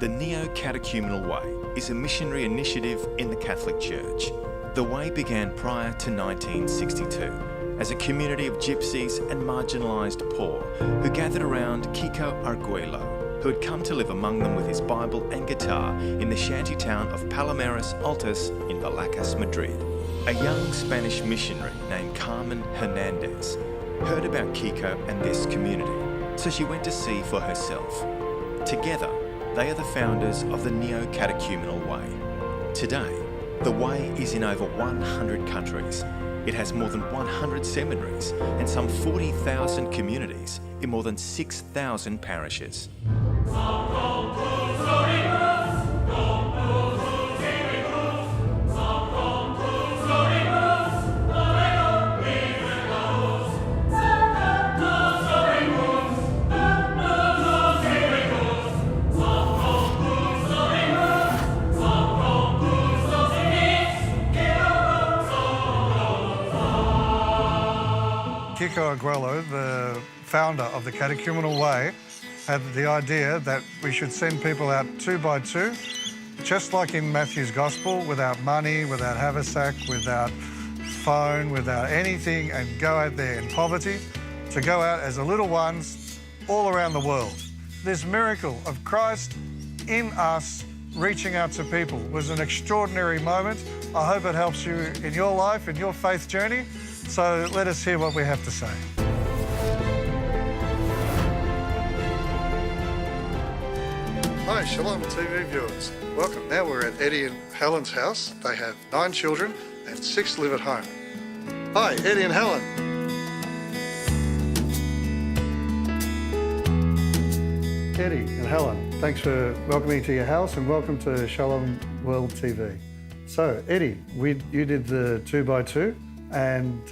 The Neo-Catechumenal Way is a missionary initiative in the Catholic Church. The Way began prior to 1962 as a community of gypsies and marginalised poor who gathered around Kiko Arguello, who had come to live among them with his Bible and guitar in the shanty town of Palomares Altos in Vallecas, Madrid. A young Spanish missionary named Carmen Hernandez heard about Kiko and this community, so she went to see for herself. Together, they are the founders of the Neo-Catechumenal Way. Today, the Way is in over 100 countries. It has more than 100 seminaries and some 40,000 communities in more than 6,000 parishes. Kiko Arguello, the founder of the Catechumenal Way, had the idea that we should send people out 2 by 2, just like in Matthew's Gospel, without money, without haversack, without phone, without anything, and go out there in poverty, to go out as the little ones all around the world. This miracle of Christ in us reaching out to people was an extraordinary moment. I hope it helps you in your life, in your faith journey. So let us hear what we have to say. Hi, Shalom TV viewers. Welcome. Now we're at Eddie and Helen's house. They have 9 children and 6 live at home. Hi, Eddie and Helen. Eddie and Helen, thanks for welcoming to your house and welcome to Shalom World TV. So, Eddie, you did the 2 by 2. And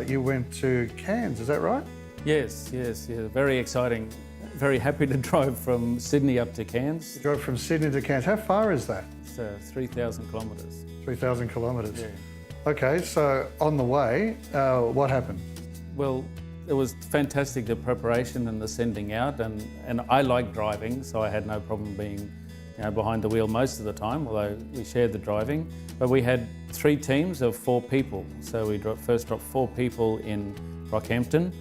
you went to Cairns, is that right? Yes, very exciting. Very happy to drive from Sydney up to Cairns. You drove from Sydney to Cairns. How far is that? It's 3,000 kilometres. 3,000 kilometres. Yeah. Okay, so on the way, what happened? Well, it was fantastic, the preparation and the sending out, and I like driving, so I had no problem being behind the wheel most of the time, although we shared the driving. But we had 3 teams of 4 people. So we first dropped 4 people in Rockhampton,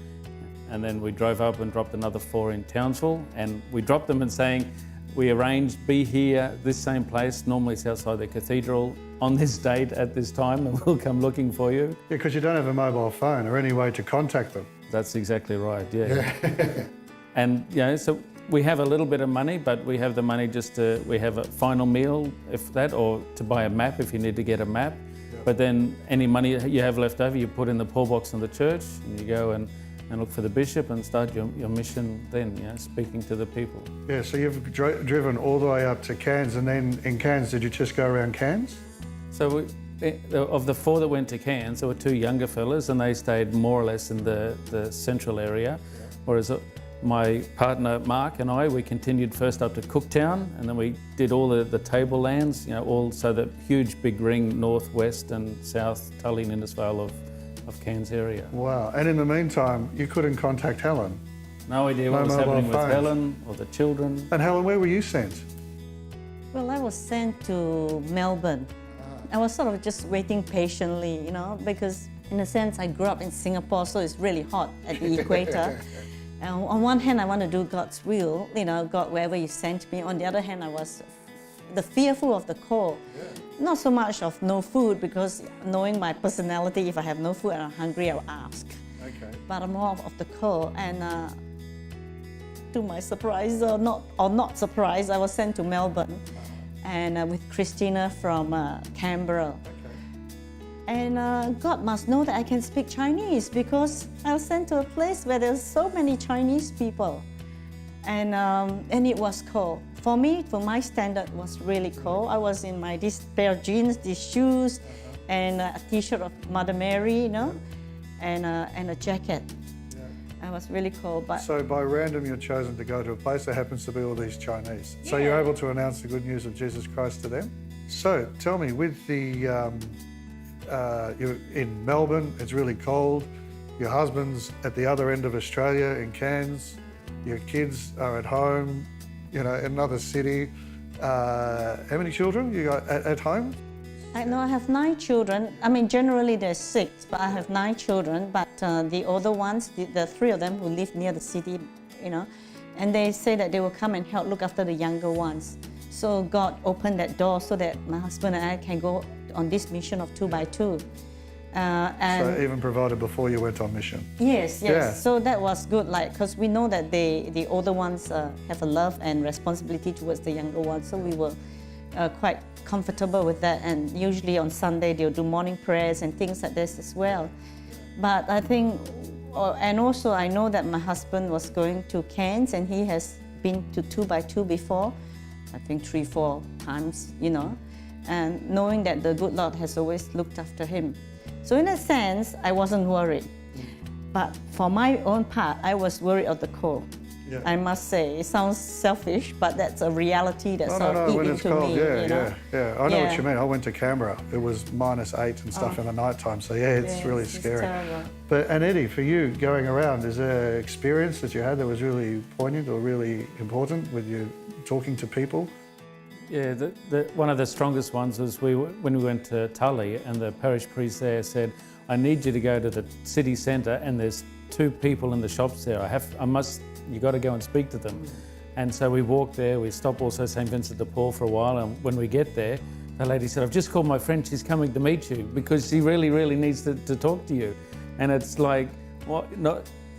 and then we drove up and dropped another 4 in Townsville. And we dropped them and saying, we arranged, be here, this same place, normally it's outside the cathedral, on this date at this time, and we'll come looking for you. Yeah, because you don't have a mobile phone or any way to contact them. That's exactly right, yeah. And so we have a little bit of money, but we have the money we have a final meal, if that, or to buy a map if you need to get a map. Yep. But then any money you have left over, you put in the poor box in the church, and you go and look for the bishop and start your mission then, speaking to the people. Yeah, so you've driven all the way up to Cairns, and then in Cairns, did you just go around Cairns? So of the 4 that went to Cairns, there were 2 younger fellas, and they stayed more or less in the central area, whereas my partner Mark and I, we continued first up to Cooktown, and then we did all the tablelands, so the huge big ring northwest and south Tully Lindisvale of Cairns area. Wow, and in the meantime, you couldn't contact Helen? No idea what was happening with Helen or the children. And Helen, where were you sent? Well, I was sent to Melbourne. I was sort of just waiting patiently, because in a sense I grew up in Singapore, so it's really hot at the equator. On one hand, I want to do God's will, God, wherever you sent me. On the other hand, I was the fearful of the cold. Yeah. Not so much of no food, because knowing my personality, if I have no food and I'm hungry, I'll ask. Okay. But more of the cold. And to my surprise, or not surprise, I was sent to Melbourne, and with Christina from Canberra. And God must know that I can speak Chinese, because I was sent to a place where there's so many Chinese people. And it was cold. For me, for my standard, it was really cold. I was in this pair of jeans, these shoes, and a t-shirt of Mother Mary, and a jacket. I was really cold. But so by random, you're chosen to go to a place that happens to be all these Chinese. So you're able to announce the good news of Jesus Christ to them. So tell me, with the you're in Melbourne, it's really cold. Your husband's at the other end of Australia in Cairns. Your kids are at home, in another city. How many children you got at home? I know I have 9 children. I mean, generally there's 6, but I have 9 children. But the older ones, the 3 of them who live near the city, and they say that they will come and help look after the younger ones. So God opened that door so that my husband and I can go on this mission of 2 by 2. And So even provided before you went on mission. Yes. Yeah. So that was good, because we know that the older ones have a love and responsibility towards the younger ones. So we were quite comfortable with that. And usually on Sunday they'll do morning prayers and things like this as well. But I think, and also I know that my husband was going to Cairns and he has been to 2 by 2 before, I think 3-4 times, and knowing that the good Lord has always looked after him. So in a sense, I wasn't worried. But for my own part, I was worried of the cold. Yeah. I must say, it sounds selfish, but that's a reality that's sort of when eating it's to cold, me. yeah. I know Yeah. what you mean. I went to Canberra. It was -8 and stuff in the night time. So yeah, it's really scary. Terrible. And Eddie, for you going around, is there an experience that you had that was really poignant or really important with you talking to people? Yeah, one of the strongest ones was when we went to Tully, and the parish priest there said, I need you to go to the city centre and there's 2 people in the shops there. You got to go and speak to them. And so we walked there, we stopped also St. Vincent de Paul for a while, and when we get there, the lady said, I've just called my friend, she's coming to meet you because she really, really needs to talk to you. And it's like,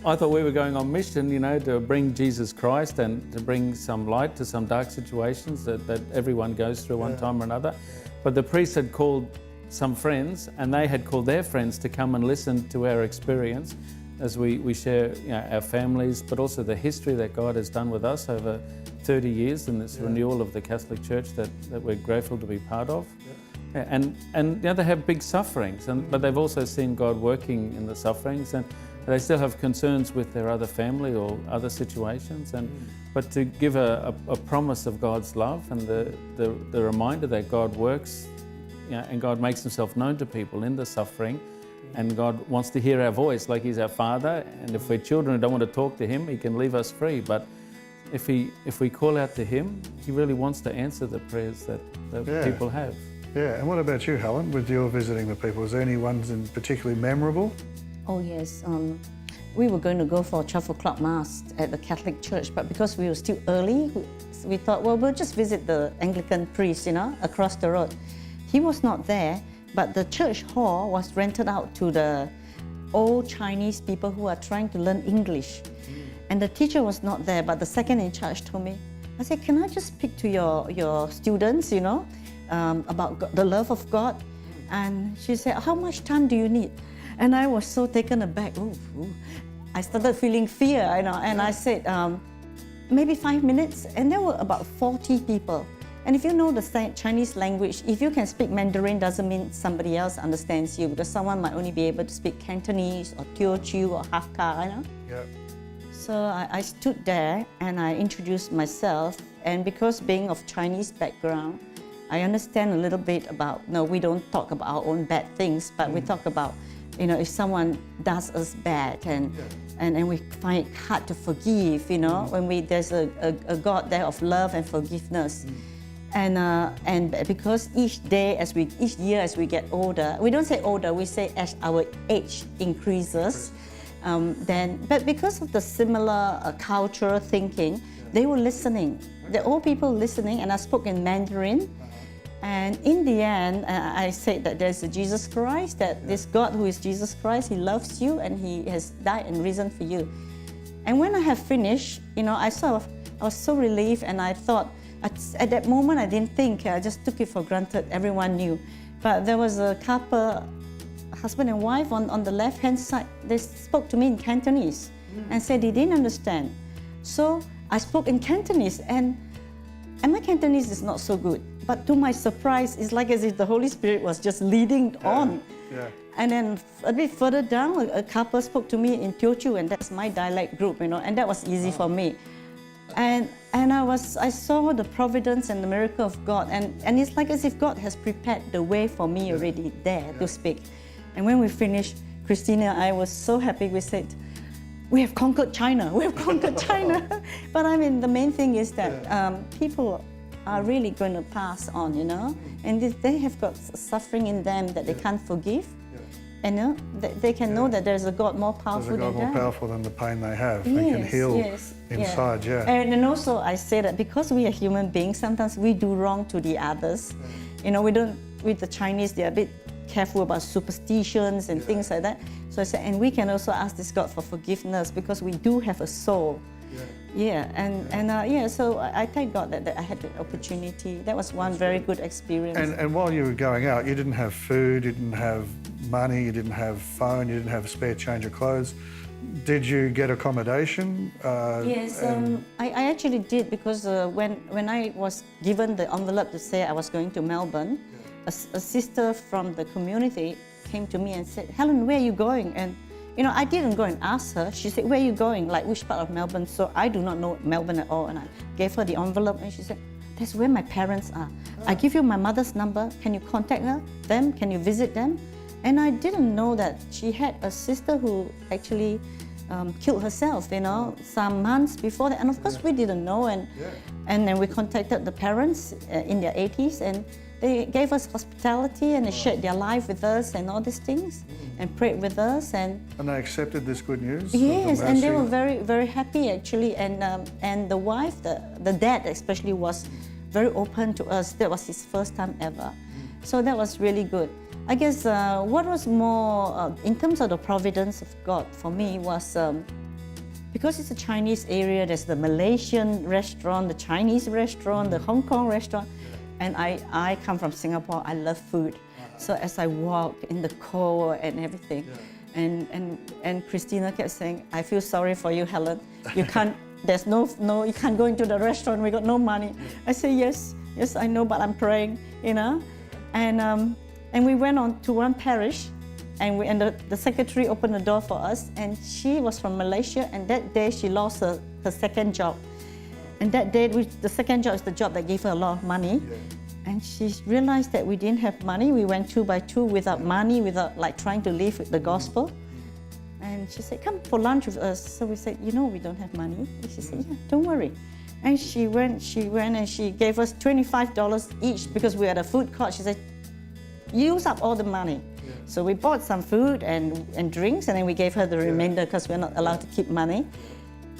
I thought we were going on mission, to bring Jesus Christ and to bring some light to some dark situations that everyone goes through one time or another. But the priest had called some friends and they had called their friends to come and listen to our experience as we share our families, but also the history that God has done with us over 30 years in this renewal of the Catholic Church that we're grateful to be part of. And they have big sufferings, but they've also seen God working in the sufferings, and they still have concerns with their other family or other situations. But to give a promise of God's love and the reminder that God works, and God makes himself known to people in the suffering, and God wants to hear our voice like he's our Father, and if we're children who don't want to talk to him, he can leave us free. But if we call out to him, he really wants to answer the prayers that people have. Yeah, and what about you, Helen, with your visiting the people? Is there any ones in particularly memorable? Oh yes, we were going to go for a 12 o'clock Mass at the Catholic Church, but because we were still early, we thought, well, we'll just visit the Anglican priest, across the road. He was not there, but the church hall was rented out to the old Chinese people who are trying to learn English. And the teacher was not there, but the second in charge told me, I said, can I just speak to your students, about the love of God? And she said, how much time do you need? And I was so taken aback. I started feeling fear, and I said, maybe 5 minutes. And there were about 40 people. And if you know the Chinese language, if you can speak Mandarin, doesn't mean somebody else understands you, because someone might only be able to speak Cantonese or Teochew or Hakka, Yeah. So I stood there and I introduced myself, and because being of Chinese background, I understand a little bit about, we don't talk about our own bad things, but we talk about, if someone does us bad and we find it hard to forgive, when there's a God there of love and forgiveness. And because each year as we get older, we don't say older, we say as our age increases, but because of the similar cultural thinking, they were listening. The old people listening, and I spoke in Mandarin. And in the end, I said that there's a Jesus Christ, that this God who is Jesus Christ, he loves you and he has died and risen for you. And when I have finished, I was so relieved, and I thought, at that moment I didn't think, I just took it for granted, everyone knew. But there was a couple, husband and wife on the left-hand side, they spoke to me in Cantonese and said they didn't understand. So I spoke in Cantonese, and my Cantonese is not so good. But to my surprise, it's like as if the Holy Spirit was just leading on. Yeah. And then a bit further down, a couple spoke to me in Teochew, and that's my dialect group, and that was easy for me. And I saw the providence and the miracle of God, and it's like as if God has prepared the way for me already there to speak. And when we finished, Christina and I was so happy. We said, we have conquered China, we have conquered China. But the main thing is that people are really going to pass on, you know, and they have got suffering in them that they can't forgive. And they can know that there's a God more powerful There's a God than more them. powerful than the pain they have. They can heal inside, And also I say that because we are human beings, sometimes we do wrong to the others. You know, with the Chinese, they're a bit careful about superstitions and things like that. So I say, and we can also ask this God for forgiveness because we do have a soul. So I thank God that I had the opportunity. That was one very good experience. And while you were going out, you didn't have food, you didn't have money, you didn't have phone, you didn't have a spare change of clothes. Did you get accommodation? Yes, I actually did because when I was given the envelope to say I was going to Melbourne, a sister from the community came to me and said, "Helen, where are you going?" And you know, I didn't go and ask her. She said, "Where are you going? Like which part of Melbourne?" So I do not know Melbourne at all. And I gave her the envelope and she said, "That's where my parents are. I give you my mother's number. Can you contact them? Can you visit them?" And I didn't know that she had a sister who actually killed herself, you know, some months before that. And of course we didn't know. And then we contacted the parents in their 80s and they gave us hospitality and they shared their life with us and all these things and prayed with us. And they accepted this good news? Yes, and they were very, very happy actually. And the wife, the dad especially, was very open to us. That was his first time ever. So that was really good. I guess what was more, in terms of the providence of God for me was, because it's a Chinese area, there's the Malaysian restaurant, the Chinese restaurant, the Hong Kong restaurant. And I come from Singapore, I love food. So as I walk in the cold and everything, and Christina kept saying, "I feel sorry for you, Helen. You can't, there's no, you can't go into the restaurant, we got no money." I say, yes, I know, but I'm praying, you know. And we went on to one parish, and the secretary opened the door for us, and she was from Malaysia, and that day she lost her second job. And that day, the second job is the job that gave her a lot of money. And she realized that we didn't have money. We went 2 by 2 without money, without like trying to live with the gospel. And she said, "Come for lunch with us." So we said, "You know, we don't have money." And she said, "Yeah, don't worry." And she went and she gave us $25 each because we had a food court. She said, "Use up all the money." So we bought some food and drinks, and then we gave her the remainder because we're not allowed to keep money.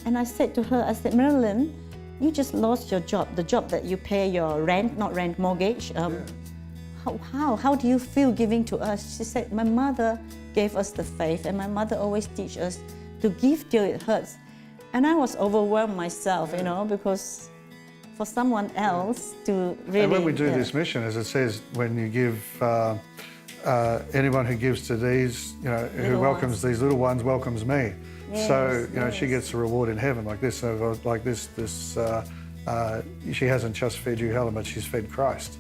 And I said to her, "Marilyn, you just lost your job, the job that you pay your rent, not rent, mortgage. How do you feel giving to us?" She said, "My mother gave us the faith, and my mother always teach us to give till it hurts." And I was overwhelmed myself, you know, because for someone else to really... And when we do this mission, as it says, when you give, anyone who gives to these, you know, who welcomes these little ones, welcomes me. Yes, so, you know, she gets a reward in heaven like this. So, like this, she hasn't just fed you, Helen, but she's fed Christ.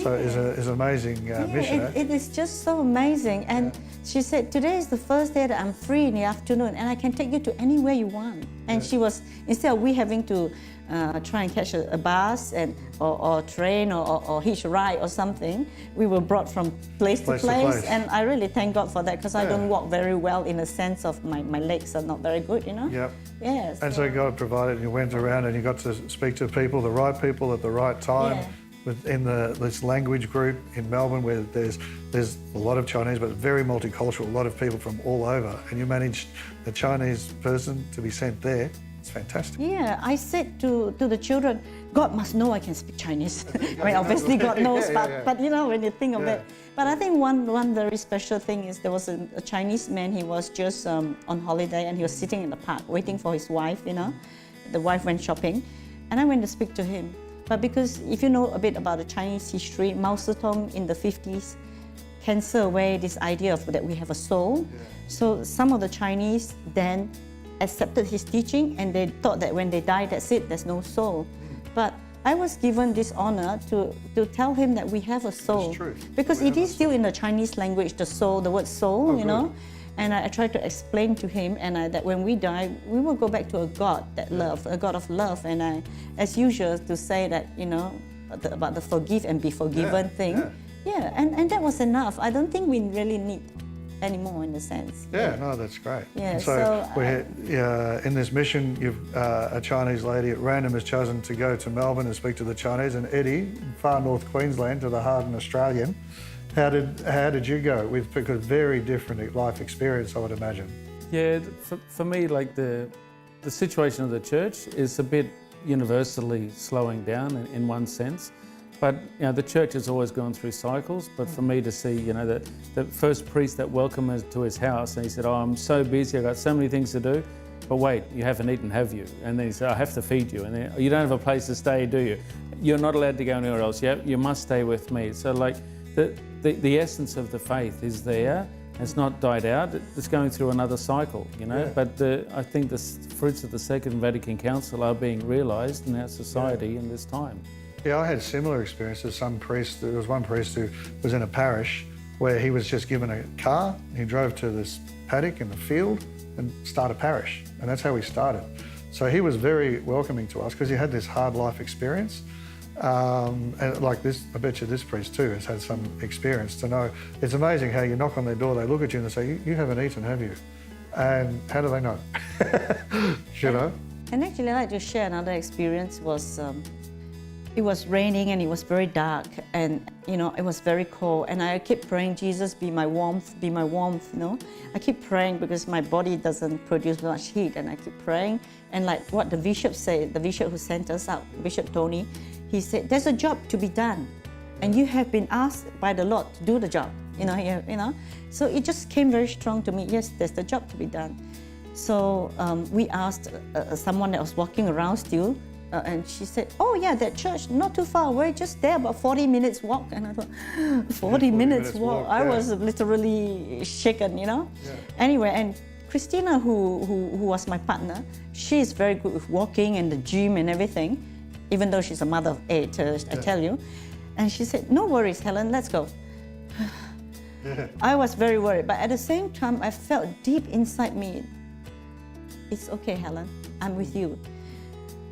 So it's an amazing mission. It is just so amazing. And she said, "Today is the first day that I'm free in the afternoon and I can take you to anywhere you want." And she was, instead of we having to try and catch a bus or train or hitch a ride or something, we were brought from place to place. And I really thank God for that because I don't walk very well in the sense of my legs are not very good, you know? Yep. Yes. And so God provided, and you went around and you got to speak to people, the right people at the right time. Yeah. Within this language group in Melbourne where there's a lot of Chinese, but very multicultural, a lot of people from all over, and you managed a Chinese person to be sent there. It's fantastic. Yeah, I said to the children, God must know I can speak Chinese. I mean, obviously God knows, but you know, when you think of that. But I think one very special thing is there was a Chinese man, he was just on holiday and he was sitting in the park waiting for his wife, you know. The wife went shopping and I went to speak to him. But because if you know a bit about the Chinese history, Mao Zedong in the 50s cancelled away this idea of that we have a soul. So some of the Chinese then accepted his teaching and they thought that when they die, that's it, there's no soul. But I was given this honor to tell him that we have a soul. That's true. Because it is still in the Chinese language, the soul, the word soul, you know. And I tried to explain to him that when we die, we will go back to a God that love, a God of love. And I, as usual, to say that, you know, about the forgive and be forgiven thing. And that was enough. I don't think we really need anymore in a sense. Yeah, no, that's great. Yeah, And so in this mission, a Chinese lady at random has chosen to go to Melbourne and speak to the Chinese, and Eddie, far north Queensland, to the hardened Australian. How did you go? Because very different life experience, I would imagine. Yeah, for me, like the situation of the church is a bit universally slowing down in one sense. But the church has always gone through cycles. But for me to see, the first priest that welcomed us to his house, and he said, "Oh, I'm so busy, I've got so many things to do." But wait, you haven't eaten, have you? And then he said, "I have to feed you." And then, "You don't have a place to stay, do you? You're not allowed to go anywhere else. You must stay with me." So like the essence of the faith is there. It's not died out. It's going through another cycle, Yeah. But I think the fruits of the Second Vatican Council are being realised in our society in this time. Yeah, I had similar experiences. There was one priest who was in a parish where he was just given a car. He drove to this paddock in the field and started a parish. And that's how we started. So he was very welcoming to us because he had this hard life experience. And like this, I bet you this priest too has had some experience to know. It's amazing how you knock on their door, they look at you and they say, you haven't eaten, have you? And how do they know? And actually, I'd like to share another experience. It was raining and it was very dark, and it was very cold, and I kept praying, Jesus, be my warmth, I keep praying because my body doesn't produce much heat, and I keep praying. And like what the bishop said, the bishop who sent us out, Bishop Tony, he said, there's a job to be done, and you have been asked by the Lord to do the job, So it just came very strong to me, yes, there's the job to be done. So we asked someone that was walking around still, and she said, "Oh yeah, that church not too far away, just there, about 40 minutes walk." And I thought, 40 minutes walk. I was literally shaken, Yeah. Anyway, and Christina, who was my partner, she is very good with walking and the gym and everything, even though she's a mother of 8, I tell you. And she said, "No worries, Helen, let's go." I was very worried, but at the same time, I felt deep inside me, it's okay, Helen, I'm with you.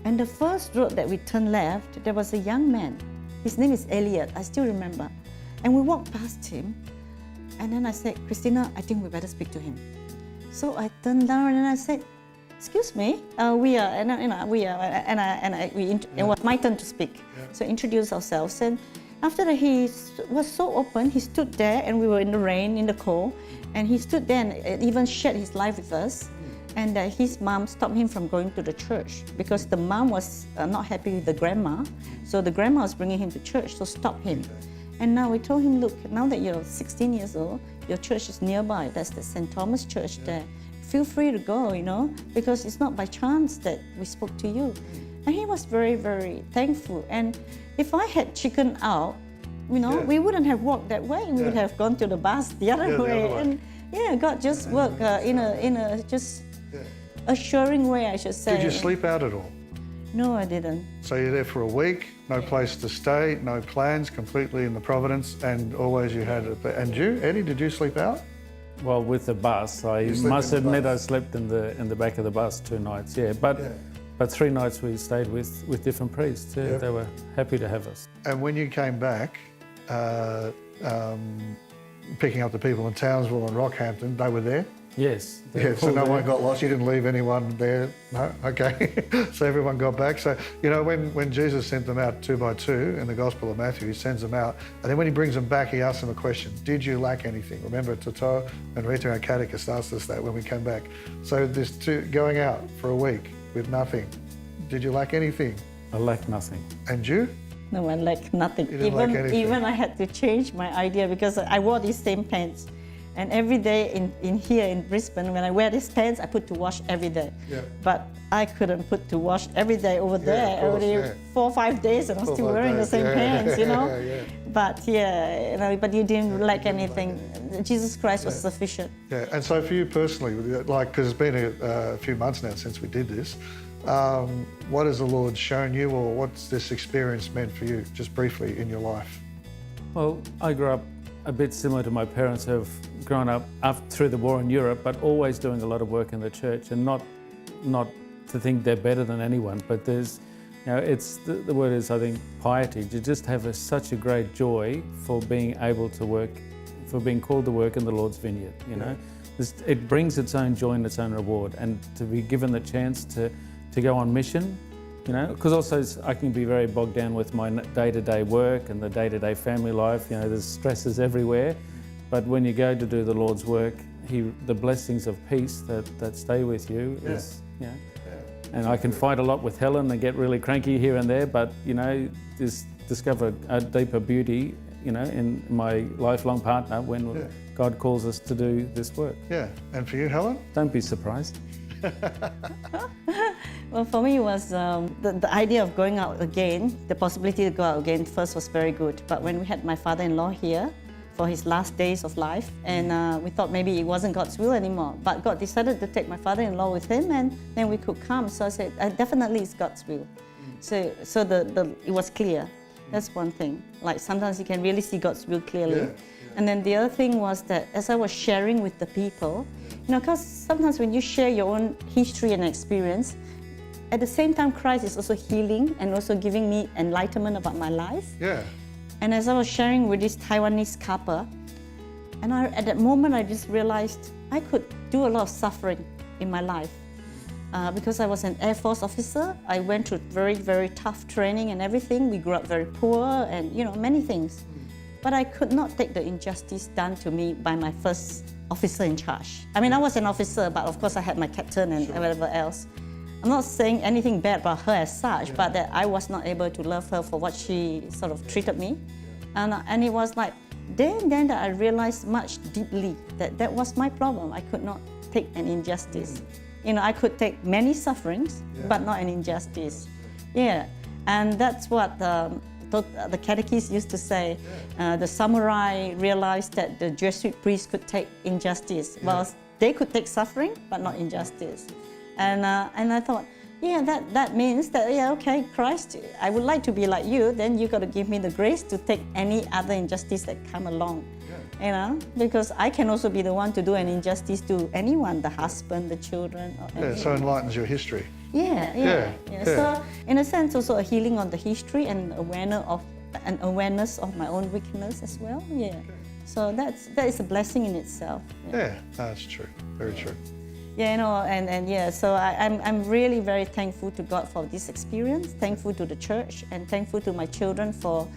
And the first road that we turned left, there was a young man. His name is Elliot, I still remember. And we walked past him, and then I said, "Christina, I think we better speak to him." So I turned down and I said, "Excuse me, it was my turn to speak." Yeah. So introduce ourselves, and after that he was so open, he stood there, and we were in the rain, in the cold, and he stood there and even shared his life with us. And his mom stopped him from going to the church because the mom was not happy with the grandma. So the grandma was bringing him to church, so stop him. And now we told him, "Look, now that you're 16 years old, your church is nearby. That's the St. Thomas Church there. Feel free to go, because it's not by chance that we spoke to you." And he was very, very thankful. And if I had chickened out, we wouldn't have walked that way. We would have gone to the bus the other way. And God just worked in a just assuring way, I should say. Did you sleep out at all? No, I didn't. So you're there for a week, no place to stay, no plans, completely in the providence, and always you had it. And you, Eddie, did you sleep out? Well, with the bus, I must admit I slept in the back of the bus 2 nights, But 3 nights we stayed with different priests. Yeah. Yep. They were happy to have us. And when you came back, picking up the people in Townsville and Rockhampton, they were there? Yes. Yeah, so no one got lost. You didn't leave anyone there? No? Okay. So everyone got back. So, when Jesus sent them out 2 by 2 in the Gospel of Matthew, he sends them out. And then when he brings them back, he asks them a question. Did you lack anything? Remember, Toto and Rita, our catechist, asked us that when we came back. So this going out for a week with nothing. Did you lack anything? I lacked nothing. And you? No, I lacked nothing. You didn't lack anything. Even I had to change my idea because I wore these same pants. And every day in here in Brisbane, when I wear these pants, I put to wash every day. Yeah. But I couldn't put to wash every day over there. Only 4 or 5 days, and I'm still wearing the same pants, Yeah. But but you didn't lack anything. Jesus Christ was sufficient. Yeah. And so for you personally, because it's been a few months now since we did this, what has the Lord shown you, or what's this experience meant for you, just briefly, in your life? Well, I grew up a bit similar to my parents who have grown up through the war in Europe, but always doing a lot of work in the church, and not to think they're better than anyone, but there's, it's the word is, I think, piety. To just have such a great joy for being able to work for being called to work in the Lord's vineyard, you know. It brings its own joy and its own reward, and to be given the chance to go on mission, you know, because also I can be very bogged down with my day-to-day work and the day-to-day family life, you know, there's stresses everywhere. But when you go to do the Lord's work, the blessings of peace that stay with you is, you know. And I can fight a lot with Helen and get really cranky here and there, but, you know, just discover a deeper beauty, you know, in my lifelong partner when God calls us to do this work. Yeah, and for you, Helen? Don't be surprised. Well, for me, it was the idea of going out again, the possibility to go out again first was very good. But when we had my father-in-law here for his last days of life, and we thought maybe it wasn't God's will anymore, but God decided to take my father-in-law with him, and then we could come. So I said, definitely it's God's will. So it was clear. That's one thing. Like sometimes you can really see God's will clearly. And then the other thing was that as I was sharing with the people, you know, because sometimes when you share your own history and experience, at the same time Christ is also healing and also giving me enlightenment about my life. Yeah. And as I was sharing with this Taiwanese couple, and at that moment I just realized I could do a lot of suffering in my life. Because I was an Air Force officer, I went through very, very tough training and everything. We grew up very poor and, you know, many things. But I could not take the injustice done to me by my first officer in charge. I mean, I was an officer, but of course I had my captain and whatever else. I'm not saying anything bad about her as such, but that I was not able to love her for what she sort of treated me. And it was like, then that I realized much deeply that was my problem. I could not take an injustice. You know, I could take many sufferings, but not an injustice. Yeah, and that's what the catechist used to say. The samurai realized that the Jesuit priest could take injustice. Well, they could take suffering, but not injustice. And I thought, yeah, that means that, yeah, okay, Christ, I would like to be like you, then you got to give me the grace to take any other injustice that come along. You know, because I can also be the one to do an injustice to anyone, the husband, the children. Or so enlightens your history. Yeah. So, in a sense, also a healing on the history and awareness of my own weakness as well. Yeah. So that is a blessing in itself. Yeah, that's true. Very true. Yeah, you know, and yeah, so I'm really very thankful to God for this experience, thankful to the church, and thankful to my children for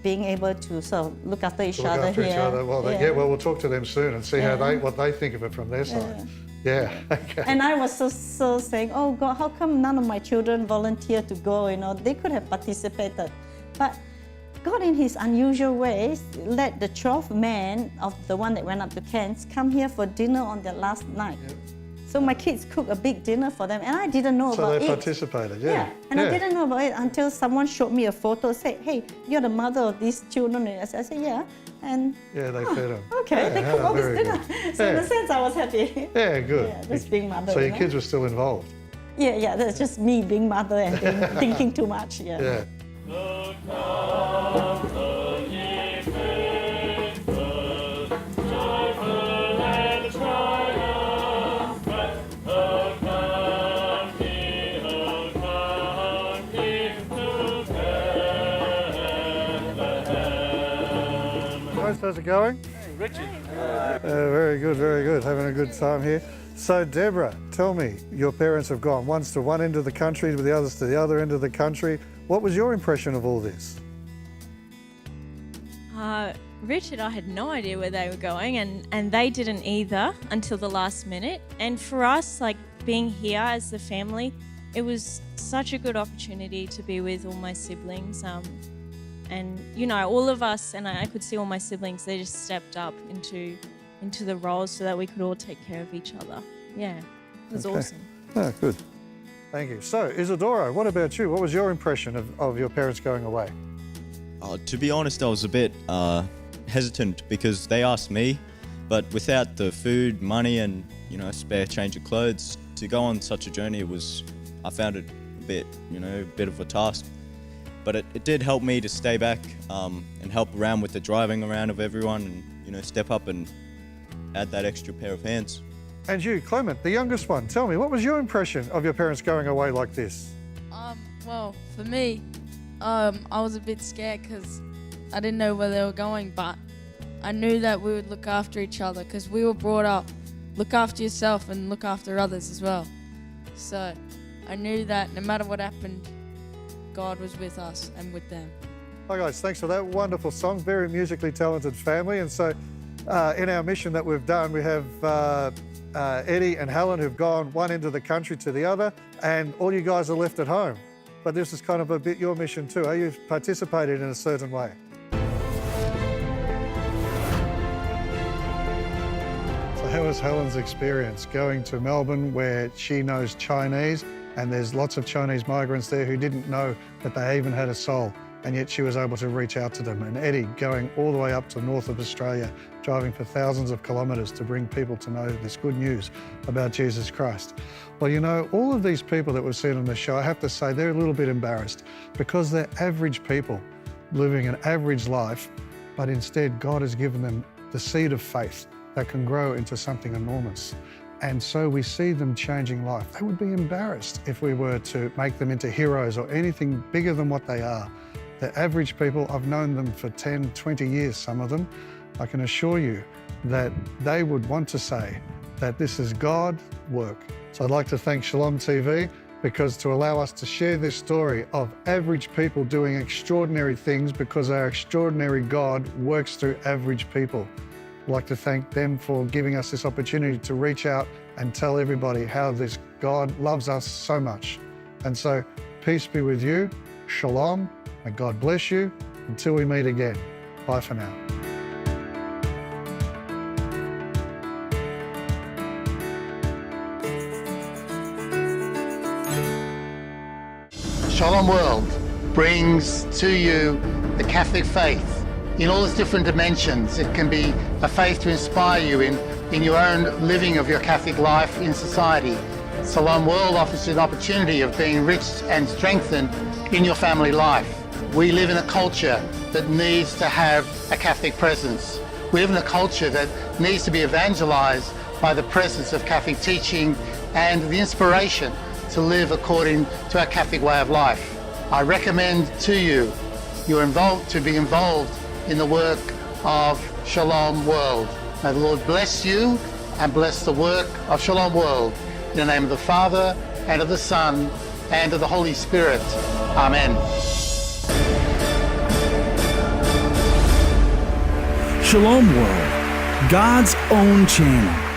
being able to sort of look after each other here. Well, well, we'll talk to them soon and see what they think of it from their side. Yeah. Okay. And I was so saying, oh God, how come none of my children volunteered to go? You know, they could have participated, but God, in His unusual ways, let the 12th man of the one that went up to Cairns come here for dinner on their last night. So my kids cooked a big dinner for them, and I didn't know about it. So they participated, I didn't know about it until someone showed me a photo, said, hey, you're the mother of these children. I said, yeah. And they fed them. Okay, they cooked all this dinner. So in a sense, I was happy. Yeah, good. Yeah, just being mother. So your kids were still involved? Yeah, that's just me being mother and thinking too much, Yeah. How's it going? Hey, Richard. Very good. Having a good time here. So, Deborah, tell me, your parents have gone once to one end of the country, with the others to the other end of the country. What was your impression of all this? Richard, I had no idea where they were going, and they didn't either until the last minute. And for us, like being here as the family, it was such a good opportunity to be with all my siblings. And, you know, all of us, and I could see all my siblings, they just stepped up into the roles so that we could all take care of each other. Yeah, it was awesome. Oh, good. Thank you. So, Isidoro, what about you? What was your impression of your parents going away? To be honest, I was a bit hesitant because they asked me, but without the food, money, and, you know, spare change of clothes, to go on such a journey, I found it a bit of a task. But it did help me to stay back and help around with the driving around of everyone and, you know, step up and add that extra pair of hands. And you, Clement, the youngest one, tell me, what was your impression of your parents going away like this? Well, for me, I was a bit scared because I didn't know where they were going, but I knew that we would look after each other because we were brought up, look after yourself and look after others as well. So I knew that no matter what happened, God was with us and with them. Hi guys, thanks for that wonderful song. Very musically talented family. And so in our mission that we've done, we have Eddie and Helen who've gone one end of the country to the other, and all you guys are left at home. But this is kind of a bit your mission too. You've participated in a certain way. So how was Helen's experience going to Melbourne where she knows Chinese and there's lots of Chinese migrants there who didn't know that they even had a soul, and yet she was able to reach out to them? And Eddie going all the way up to north of Australia, driving for thousands of kilometres to bring people to know this good news about Jesus Christ. Well, you know, all of these people that we've seen on the show, I have to say they're a little bit embarrassed because they're average people living an average life, but instead God has given them the seed of faith that can grow into something enormous. And so we see them changing life. They would be embarrassed if we were to make them into heroes or anything bigger than what they are. They're average people. I've known them for 10, 20 years, some of them. I can assure you that they would want to say that this is God's work. So I'd like to thank Shalom TV because to allow us to share this story of average people doing extraordinary things because our extraordinary God works through average people. I'd like to thank them for giving us this opportunity to reach out and tell everybody how this God loves us so much. And so peace be with you. Shalom. And God bless you until we meet again. Bye for now. Shalom World brings to you the Catholic faith in all its different dimensions. It can be a faith to inspire you in your own living of your Catholic life in society. Shalom World offers you an opportunity of being enriched and strengthened in your family life. We live in a culture that needs to have a Catholic presence. We live in a culture that needs to be evangelized by the presence of Catholic teaching and the inspiration to live according to our Catholic way of life. I recommend to you to be involved in the work of Shalom World. May the Lord bless you and bless the work of Shalom World. In the name of the Father, and of the Son, and of the Holy Spirit. Amen. Shalom World, God's own channel.